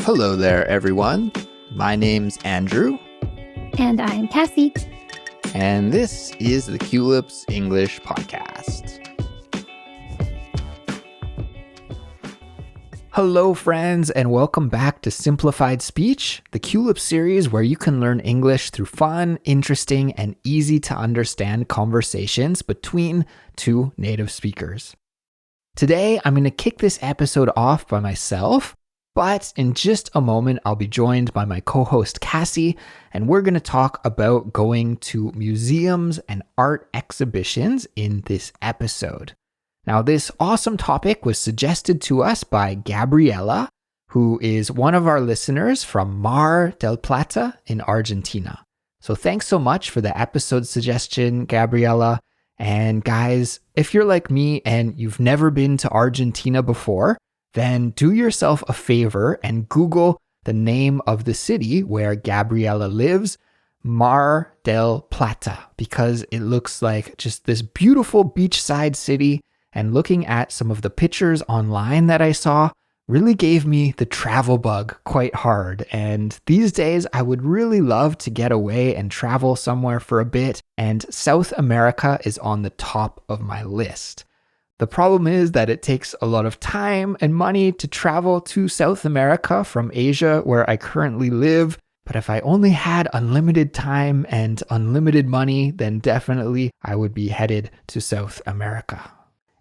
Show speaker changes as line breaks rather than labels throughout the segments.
Hello there, everyone. My name's Andrew.
And I'm Kassy.
And this is the Culips English Podcast. Hello, friends, and welcome back to Simplified Speech, the Culips series where you can learn English through fun, interesting, and easy to understand conversations between two native speakers. Today, I'm going to kick this episode off by myself, but in just a moment, I'll be joined by my co-host Kassy, and we're going to talk about going to museums and art exhibitions in this episode. Now, this awesome topic was suggested to us by Gabriela, who is one of our listeners from Mar del Plata in Argentina. So thanks so much for the episode suggestion, Gabriela. And guys, if you're like me and you've never been to Argentina before, then do yourself a favor and Google the name of the city where Gabriela lives, Mar del Plata, because it looks like just this beautiful beachside city. And looking at some of the pictures online that I saw really gave me the travel bug quite hard. And these days, I would really love to get away and travel somewhere for a bit. And South America is on the top of my list. The problem is that it takes a lot of time and money to travel to South America from Asia, where I currently live. But if I only had unlimited time and unlimited money, then definitely I would be headed to South America.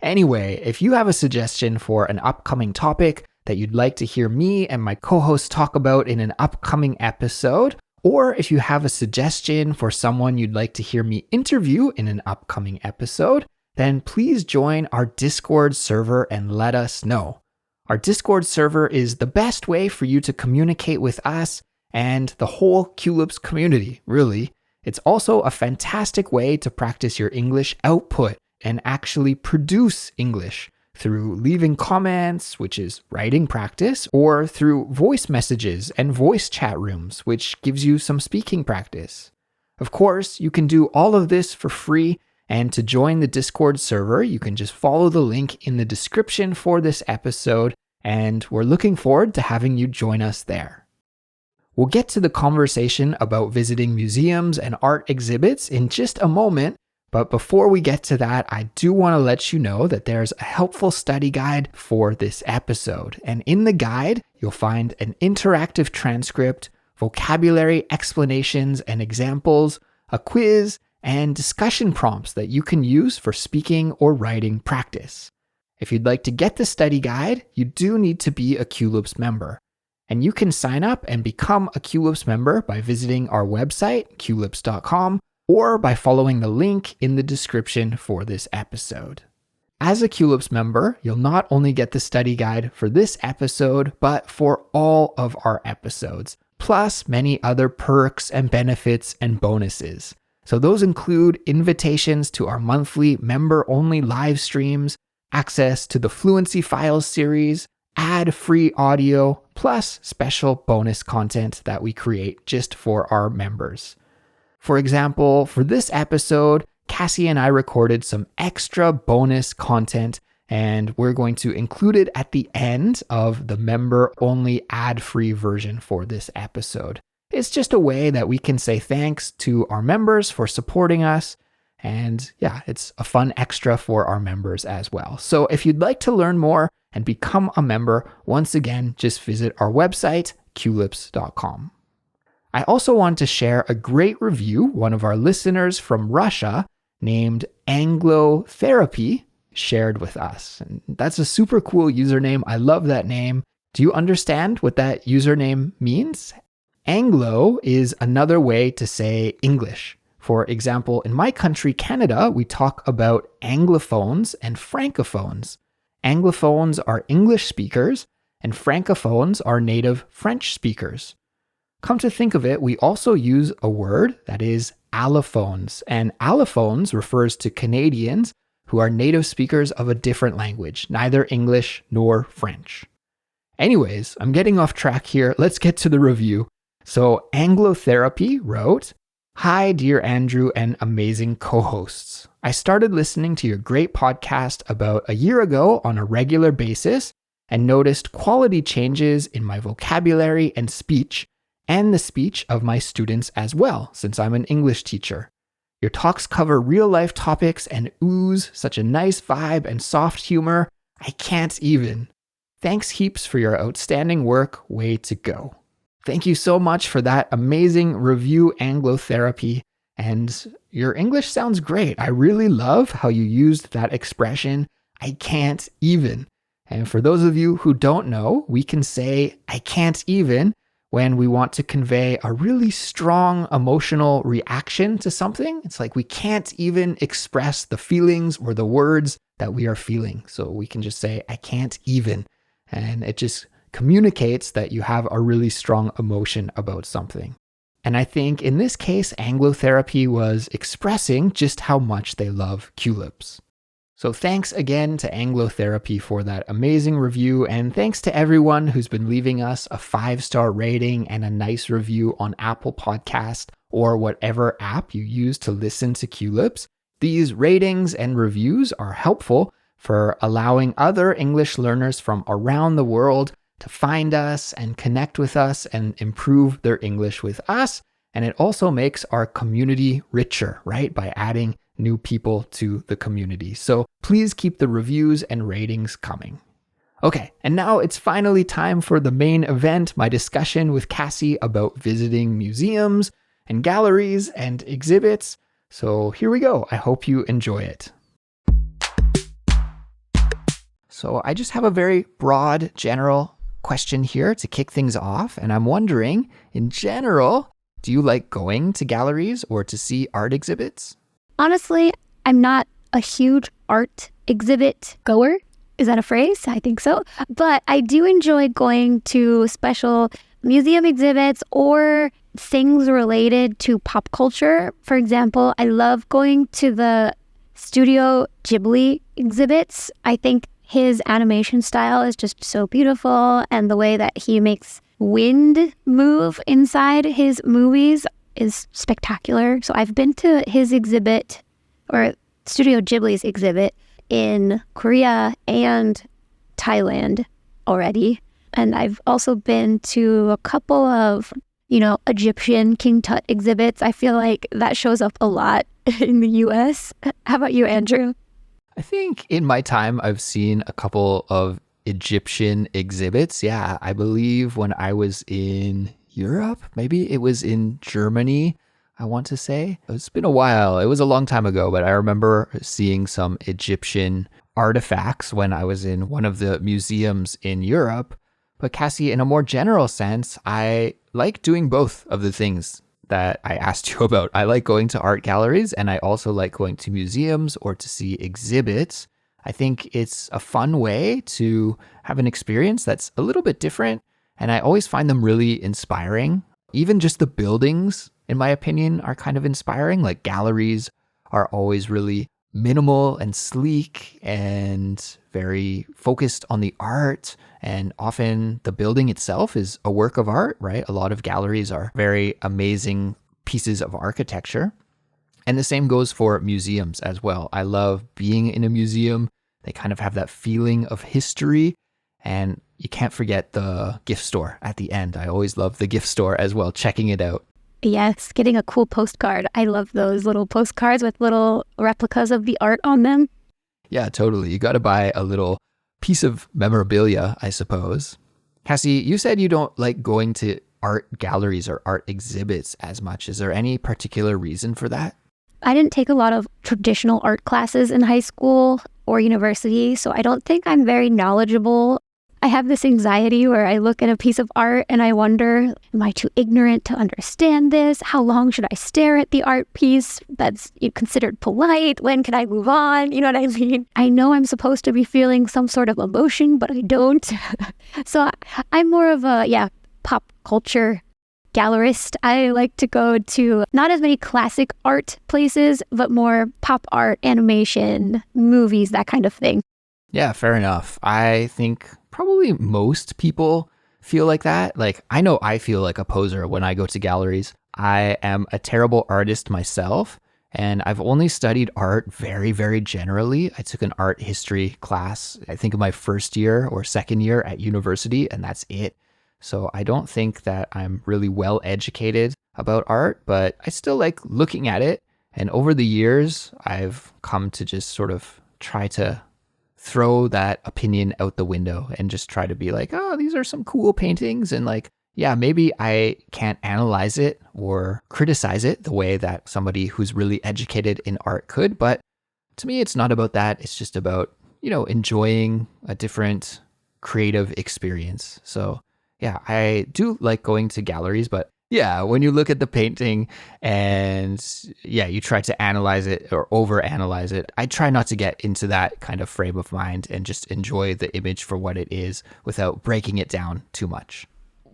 Anyway, if you have a suggestion for an upcoming topic that you'd like to hear me and my co-host talk about in an upcoming episode, or if you have a suggestion for someone you'd like to hear me interview in an upcoming episode, then please join our Discord server and let us know. Our Discord server is the best way for you to communicate with us and the whole Culips community, really. It's also a fantastic way to practice your English output and actually produce English through leaving comments, which is writing practice, or through voice messages and voice chat rooms, which gives you some speaking practice. Of course, you can do all of this for free. And to join the Discord server, you can just follow the link in the description for this episode, and we're looking forward to having you join us there. We'll get to the conversation about visiting museums and art exhibits in just a moment, but before we get to that, I do want to let you know that there's a helpful study guide for this episode. And in the guide, you'll find an interactive transcript, vocabulary explanations and examples, a quiz, and discussion prompts that you can use for speaking or writing practice. If you'd like to get the study guide, you do need to be a Culips member. And you can sign up and become a Culips member by visiting our website, culips.com, or by following the link in the description for this episode. As a Culips member, you'll not only get the study guide for this episode, but for all of our episodes, plus many other perks and benefits and bonuses. So those include invitations to our monthly member-only live streams, access to the Fluency Files series, ad-free audio, plus special bonus content that we create just for our members. For example, for this episode, Kassy and I recorded some extra bonus content, and we're going to include it at the end of the member-only ad-free version for this episode. It's just a way that we can say thanks to our members for supporting us. And yeah, it's a fun extra for our members as well. So if you'd like to learn more and become a member, once again, just visit our website, culips.com. I also want to share a great review one of our listeners from Russia named Anglo Therapy shared with us. And that's a super cool username. I love that name. Do you understand what that username means? Anglo is another way to say English. For example, in my country, Canada, we talk about Anglophones and Francophones. Anglophones are English speakers, and Francophones are native French speakers. Come to think of it, we also use a word that is allophones, and allophones refers to Canadians who are native speakers of a different language, neither English nor French. Anyways, I'm getting off track here. Let's get to the review. So Anglotherapy wrote, "Hi, dear Andrew and amazing co-hosts. I started listening to your great podcast about a year ago on a regular basis and noticed quality changes in my vocabulary and speech, and the speech of my students as well, since I'm an English teacher. Your talks cover real-life topics and ooze such a nice vibe and soft humor. I can't even. Thanks heaps for your outstanding work. Way to go. Thank you so much for that amazing review, Anglotherapy. And your English sounds great. I really love how you used that expression, I can't even. And for those of you who don't know, we can say I can't even when we want to convey a really strong emotional reaction to something. It's like we can't even express the feelings or the words that we are feeling. So we can just say, I can't even. And it just communicates that you have a really strong emotion about something. And I think in this case, Anglotherapy was expressing just how much they love Culips. So thanks again to Anglotherapy for that amazing review, and thanks to everyone who's been leaving us a 5-star rating and a nice review on Apple Podcast or whatever app you use to listen to Culips. These ratings and reviews are helpful for allowing other English learners from around the world to find us and connect with us and improve their English with us. And it also makes our community richer, right? By adding new people to the community. So please keep the reviews and ratings coming. Okay, and now it's finally time for the main event, my discussion with Kassy about visiting museums and galleries and exhibits. So here we go. I hope you enjoy it. So I just have a very broad, general question here to kick things off. And I'm wondering, in general, do you like going to galleries or to see art exhibits?
Honestly, I'm not a huge art exhibit goer. Is that a phrase? I think so. But I do enjoy going to special museum exhibits or things related to pop culture. For example, I love going to the Studio Ghibli exhibits. I think his animation style is just so beautiful, and the way that he makes wind move inside his movies is spectacular. So I've been to his exhibit, or Studio Ghibli's exhibit, in Korea and Thailand already. And I've also been to a couple of, Egyptian King Tut exhibits. I feel like that shows up a lot in the US. How about you, Andrew?
I think in my time, I've seen a couple of Egyptian exhibits. Yeah, I believe when I was in Europe, maybe it was in Germany, I want to say. It's been a while. It was a long time ago, but I remember seeing some Egyptian artifacts when I was in one of the museums in Europe. But Kassy, in a more general sense, I like doing both of the things that I asked you about. I like going to art galleries, and I also like going to museums or to see exhibits. I think it's a fun way to have an experience that's a little bit different, and I always find them really inspiring. Even just the buildings, in my opinion, are kind of inspiring. Like galleries are always really minimal and sleek and very focused on the art. And often the building itself is a work of art, right? A lot of galleries are very amazing pieces of architecture. And the same goes for museums as well. I love being in a museum. They kind of have that feeling of history. And you can't forget the gift store at the end. I always love the gift store as well, checking it out.
Yes, getting a cool postcard. I love those little postcards with little replicas of the art on them.
Yeah, totally. You got to buy a little piece of memorabilia, I suppose. Kassy, you said you don't like going to art galleries or art exhibits as much. Is there any particular reason for that?
I didn't take a lot of traditional art classes in high school or university, so I don't think I'm very knowledgeable. I have this anxiety where I look at a piece of art and I wonder, am I too ignorant to understand this? How long should I stare at the art piece that's considered polite? When can I move on? You know what I mean? I know I'm supposed to be feeling some sort of emotion, but I don't. So I'm more of a, pop culture gallerist. I like to go to not as many classic art places, but more pop art, animation, movies, that kind of thing.
Yeah, fair enough. I think probably most people feel like that. Like, I know I feel like a poser when I go to galleries. I am a terrible artist myself, And I've only studied art very, very generally. I took an art history class, I think in my first year or second year at university, and that's it. So I don't think that I'm really well educated about art, but I still like looking at it. And over the years, I've come to just sort of try to throw that opinion out the window and just try to be like, oh, these are some cool paintings. And like, yeah, maybe I can't analyze it or criticize it the way that somebody who's really educated in art could. But to me, it's not about that. It's just about, enjoying a different creative experience. So yeah, I do like going to galleries, but yeah, when you look at the painting and yeah, you try to analyze it or overanalyze it, I try not to get into that kind of frame of mind and just enjoy the image for what it is without breaking it down too much.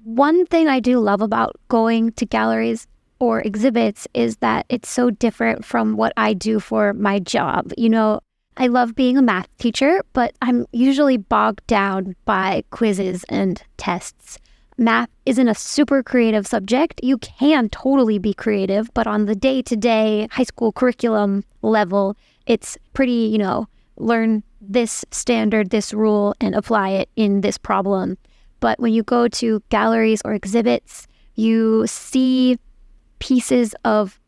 One thing I do love about going to galleries or exhibits is that it's so different from what I do for my job. I love being a math teacher, but I'm usually bogged down by quizzes and tests. Math isn't a super creative subject. You can totally be creative, but on the day-to-day high school curriculum level, it's pretty, learn this standard, this rule, and apply it in this problem. But when you go to galleries or exhibits, you see pieces of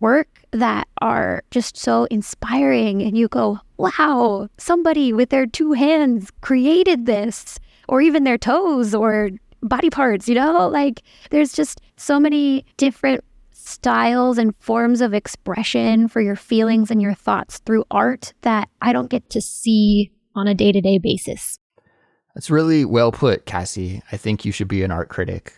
work that are just so inspiring, and you go, wow, somebody with their two hands created this, or even their toes or body parts, like there's just so many different styles and forms of expression for your feelings and your thoughts through art that I don't get to see on a day-to-day basis.
That's really well put, Kassy. I think you should be an art critic.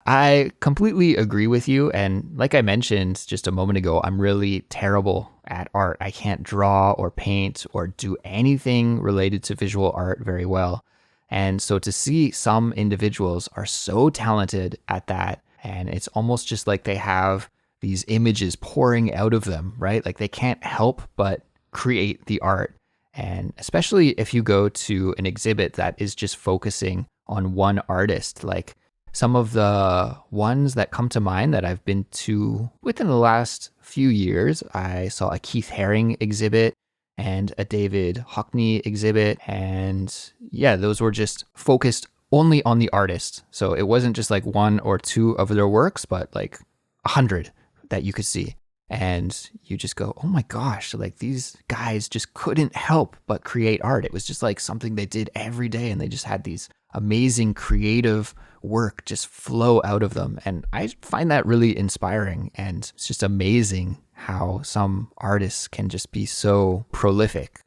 I completely agree with you. And like I mentioned just a moment ago, I'm really terrible at art. I can't draw or paint or do anything related to visual art very well. And so to see some individuals are so talented at that, and it's almost just like they have these images pouring out of them, right? Like they can't help but create the art. And especially if you go to an exhibit that is just focusing on one artist, like some of the ones that come to mind that I've been to within the last few years, I saw a Keith Haring exhibit and a David Hockney exhibit. And yeah, those were just focused only on the artist. So it wasn't just like one or two of their works, but like 100 that you could see. And you just go, oh my gosh, like these guys just couldn't help but create art. It was just like something they did every day, and they just had these amazing creative work just flow out of them. And I find that really inspiring, and it's just amazing how some artists can just be so prolific.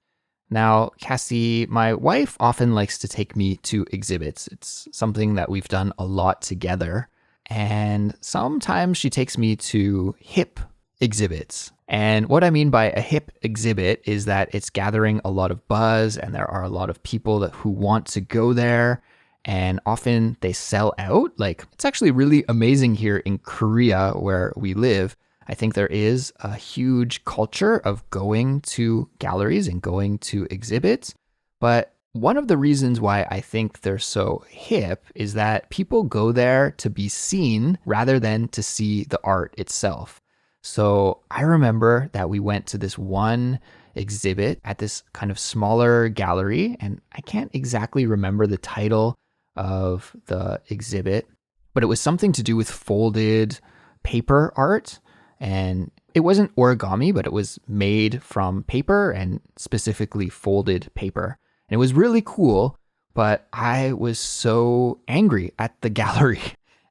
Now, Kassy, my wife often likes to take me to exhibits. It's something that we've done a lot together. And sometimes she takes me to hip exhibits. And what I mean by a hip exhibit is that it's gathering a lot of buzz, and there are a lot of people who want to go there. And often they sell out. Like, it's actually really amazing here in Korea where we live. I think there is a huge culture of going to galleries and going to exhibits. But one of the reasons why I think they're so hip is that people go there to be seen rather than to see the art itself. So I remember that we went to this one exhibit at this kind of smaller gallery, and I can't exactly remember the title of the exhibit, but it was something to do with folded paper art. And it wasn't origami, but it was made from paper and specifically folded paper. And it was really cool, but I was so angry at the gallery.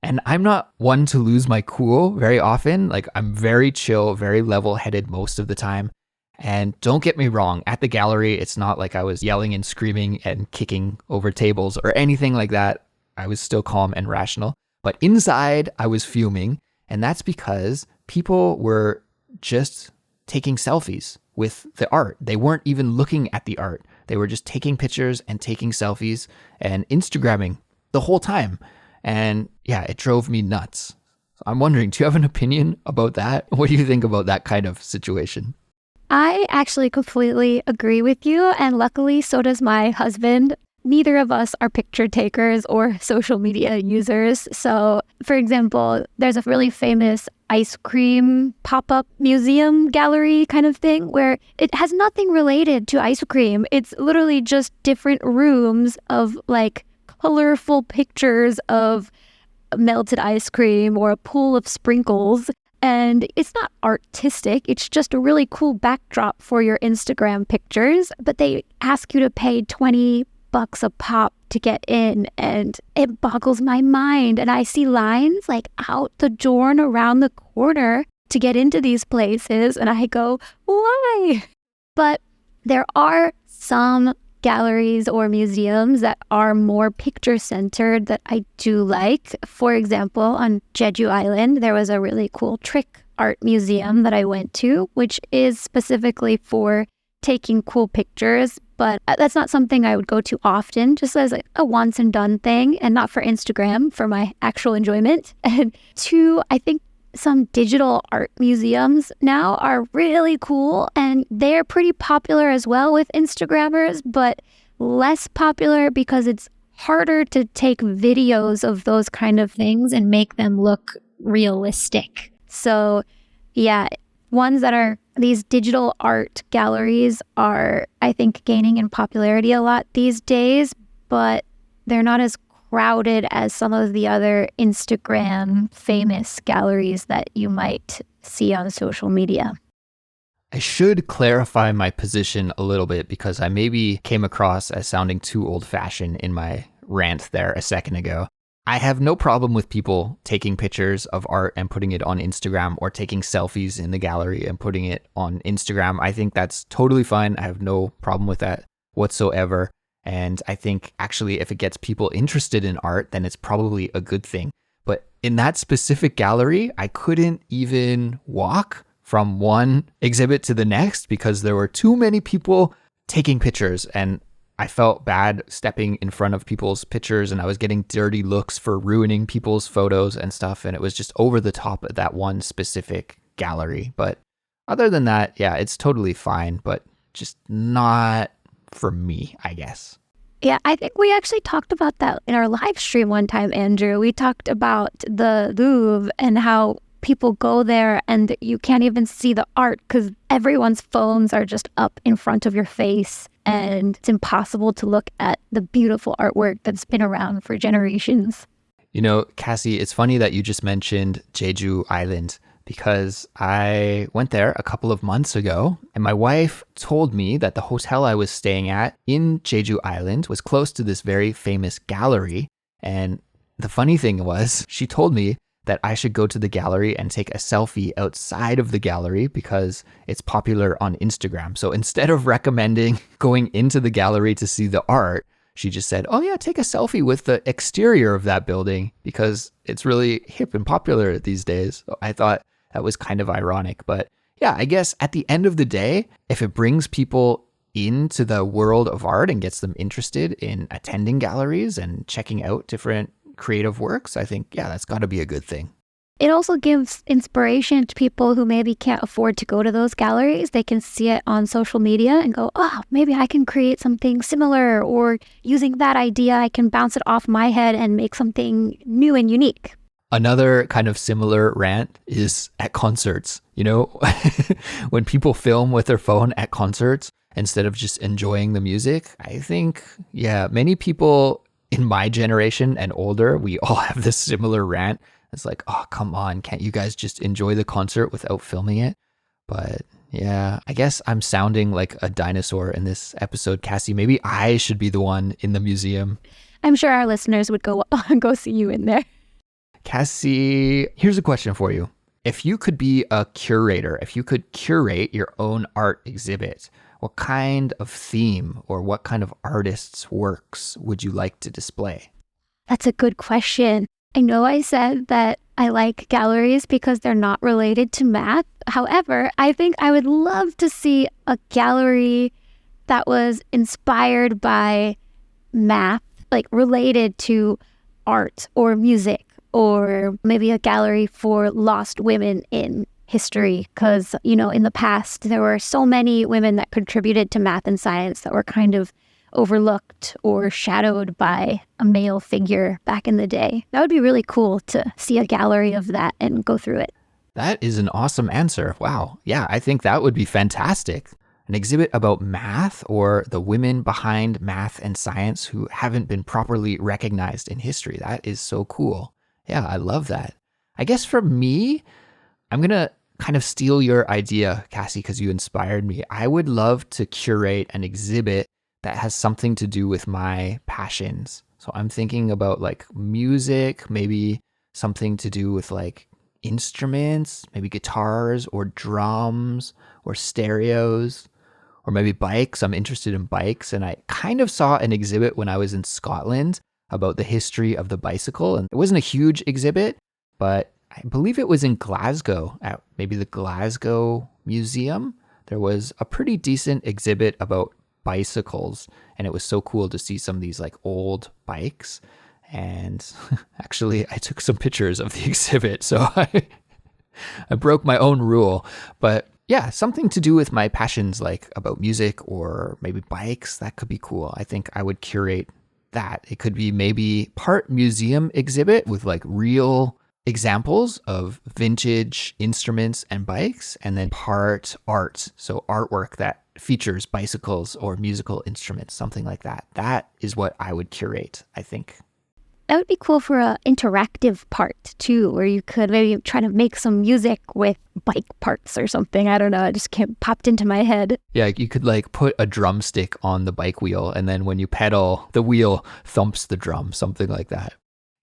And I'm not one to lose my cool very often. Like, I'm very chill, very level-headed most of the time. And don't get me wrong, at the gallery, it's not like I was yelling and screaming and kicking over tables or anything like that. I was still calm and rational. But inside, I was fuming. And that's because people were just taking selfies with the art. They weren't even looking at the art. They were just taking pictures and taking selfies and Instagramming the whole time. And yeah, it drove me nuts. So I'm wondering, do you have an opinion about that? What do you think about that kind of situation?
I actually completely agree with you. And luckily, so does my husband. neither of us are picture takers or social media users. So, for example, there's a really famous ice cream pop-up museum gallery kind of thing where it has nothing related to ice cream. It's literally just different rooms of like colorful pictures of melted ice cream or a pool of sprinkles. And it's not artistic. It's just a really cool backdrop for your Instagram pictures. But they ask you to pay $20 a pop to get in, and it boggles my mind. And I see lines like out the door and around the corner to get into these places, and I go, why? But there are some galleries or museums that are more picture-centered that I do like. For example, on Jeju Island, there was a really cool trick art museum that I went to, which is specifically for taking cool pictures, but that's not something I would go to often, just as like a once and done thing, and not for Instagram, for my actual enjoyment. And two, I think some digital art museums now are really cool, and they're pretty popular as well with Instagrammers, but less popular because it's harder to take videos of those kind of things and make them look realistic. So yeah, ones that are these digital art galleries are, I think, gaining in popularity a lot these days, but they're not as crowded as some of the other Instagram famous galleries that you might see on social media.
I should clarify my position a little bit because I maybe came across as sounding too old-fashioned in my rant there a second ago. I have no problem with people taking pictures of art and putting it on Instagram, or taking selfies in the gallery and putting it on Instagram. I think that's totally fine. I have no problem with that whatsoever. And I think actually if it gets people interested in art, then it's probably a good thing. But in that specific gallery, I couldn't even walk from one exhibit to the next because there were too many people taking pictures, and I felt bad stepping in front of people's pictures, and I was getting dirty looks for ruining people's photos and stuff. And it was just over the top at that one specific gallery. But other than that, yeah, it's totally fine, but just not for me, I guess.
Yeah, I think we actually talked about that in our live stream one time, Andrew. We talked about the Louvre and how people go there and you can't even see the art because everyone's phones are just up in front of your face, and it's impossible to look at the beautiful artwork that's been around for generations.
You know, Kassy, it's funny that you just mentioned Jeju Island, because I went there a couple of months ago, and my wife told me that the hotel I was staying at in Jeju Island was close to this very famous gallery. And the funny thing was, she told me that I should go to the gallery and take a selfie outside of the gallery because it's popular on Instagram. So instead of recommending going into the gallery to see the art, she just said, oh yeah, take a selfie with the exterior of that building because it's really hip and popular these days. So I thought that was kind of ironic. But yeah, I guess at the end of the day, if it brings people into the world of art and gets them interested in attending galleries and checking out different creative works, I think, yeah, that's got to be a good thing.
It also gives inspiration to people who maybe can't afford to go to those galleries. They can see it on social media and go, oh, maybe I can create something similar, or using that idea, I can bounce it off my head and make something new and unique.
Another kind of similar rant is at concerts. You know, when people film with their phone at concerts instead of just enjoying the music, I think, yeah, many people in my generation and older, we all have this similar rant. It's like, oh, come on, can't you guys just enjoy the concert without filming it? But yeah, I guess I'm sounding like a dinosaur in this episode, Kassy. Maybe I should be the one in the museum.
I'm sure our listeners would go see you in there.
Kassy, here's a question for you. If you could be a curator, if you could curate your own art exhibit, what kind of theme or what kind of artist's works would you like to display?
That's a good question. I know I said that I like galleries because they're not related to math. However, I think I would love to see a gallery that was inspired by math, like related to art or music, or maybe a gallery for lost women in history. Because, you know, in the past, there were so many women that contributed to math and science that were kind of overlooked or shadowed by a male figure back in the day. That would be really cool to see a gallery of that and go through it.
That is an awesome answer. Wow. Yeah, I think that would be fantastic. An exhibit about math or the women behind math and science who haven't been properly recognized in history. That is so cool. Yeah, I love that. I guess for me, I'm going to kind of steal your idea, Kassy, because you inspired me. I would love to curate an exhibit that has something to do with my passions. So I'm thinking about like music, maybe something to do with like instruments, maybe guitars or drums or stereos. Or maybe bikes. I'm interested in bikes. And I kind of saw an exhibit when I was in Scotland about the history of the bicycle. And it wasn't a huge exhibit, but I believe it was in Glasgow at maybe the Glasgow Museum. There was a pretty decent exhibit about bicycles. And it was so cool to see some of these like old bikes. And actually, I took some pictures of the exhibit. So I broke my own rule. But yeah, something to do with my passions, like about music or maybe bikes. That could be cool. I think I would curate that. It could be maybe part museum exhibit with like real examples of vintage instruments and bikes, and then part art. So artwork that features bicycles or musical instruments, something like that. That is what I would curate, I think.
That would be cool for an interactive part too, where you could maybe try to make some music with bike parts or something. I don't know. It just popped into my head.
Yeah, you could like put a drumstick on the bike wheel, and then when you pedal, the wheel thumps the drum, something like that.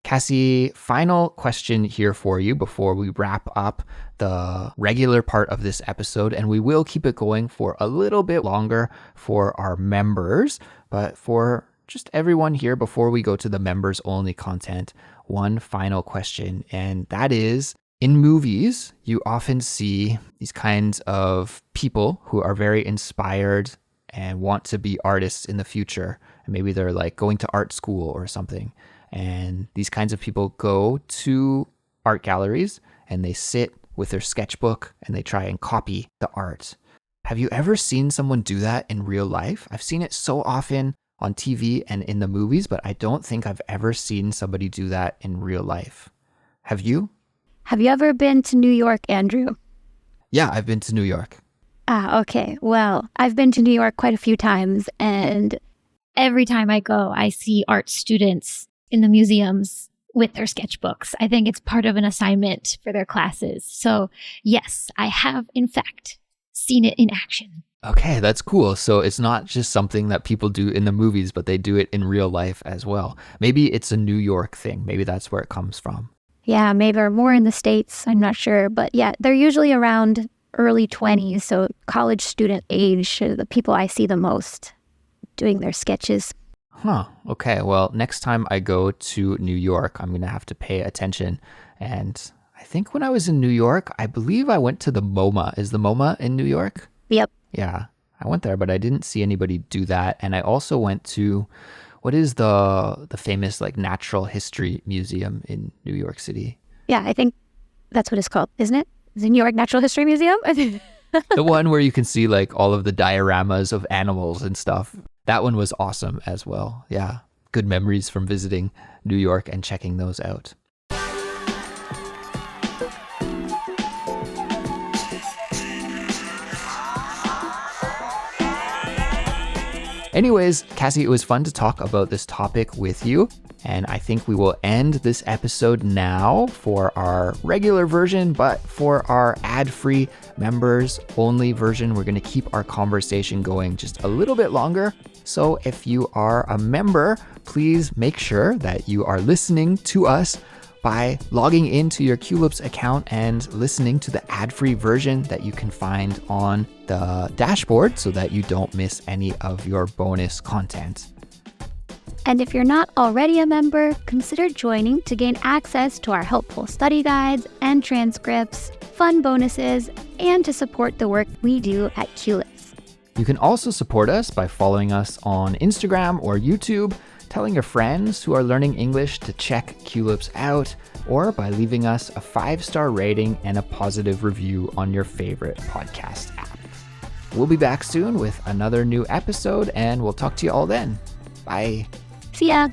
Kassy, final question here for you before we wrap up the regular part of this episode, and we will keep it going for a little bit longer for our members, but for just everyone here before we go to the members only content, one final question, and that is, in movies, you often see these kinds of people who are very inspired and want to be artists in the future. And maybe they're like going to art school or something. And these kinds of people go to art galleries and they sit with their sketchbook and they try and copy the art. Have you ever seen someone do that in real life? I've seen it so often on TV and in the movies, but I don't think I've ever seen somebody do that in real life. Have you?
Have you ever been to New York, Andrew?
Yeah, I've been to New York.
Okay. Well, I've been to New York quite a few times, and every time I go, I see art students in the museums with their sketchbooks. I think it's part of an assignment for their classes. So yes, I have, in fact, seen it in action.
Okay, that's cool. So it's not just something that people do in the movies, but they do it in real life as well. Maybe it's a New York thing. Maybe that's where it comes from.
Yeah, maybe or more in the States. I'm not sure. But yeah, they're usually around early 20s. So college student age are the people I see the most doing their sketches.
Huh. Okay. Well, next time I go to New York, I'm going to have to pay attention. And I think when I was in New York, I believe I went to the MoMA. Is the MoMA in New York?
Yep.
Yeah, I went there, but I didn't see anybody do that. And I also went to, what is the famous like natural history museum in New York City?
Yeah, I think that's what it's called, isn't it? Is it New York Natural History Museum?
The one where you can see like all of the dioramas of animals and stuff. That one was awesome as well. Yeah, good memories from visiting New York and checking those out. Anyways, Kassy, it was fun to talk about this topic with you. And I think we will end this episode now for our regular version, but for our ad-free members only version, we're going to keep our conversation going just a little bit longer. So if you are a member, please make sure that you are listening to us by logging into your Culips account and listening to the ad-free version that you can find on the dashboard so that you don't miss any of your bonus content.
And if you're not already a member, consider joining to gain access to our helpful study guides and transcripts, fun bonuses, and to support the work we do at Culips.
You can also support us by following us on Instagram or YouTube, telling your friends who are learning English to check Culips out, or by leaving us a 5-star rating and a positive review on your favorite podcast app. We'll be back soon with another new episode, and we'll talk to you all then. Bye.
See ya.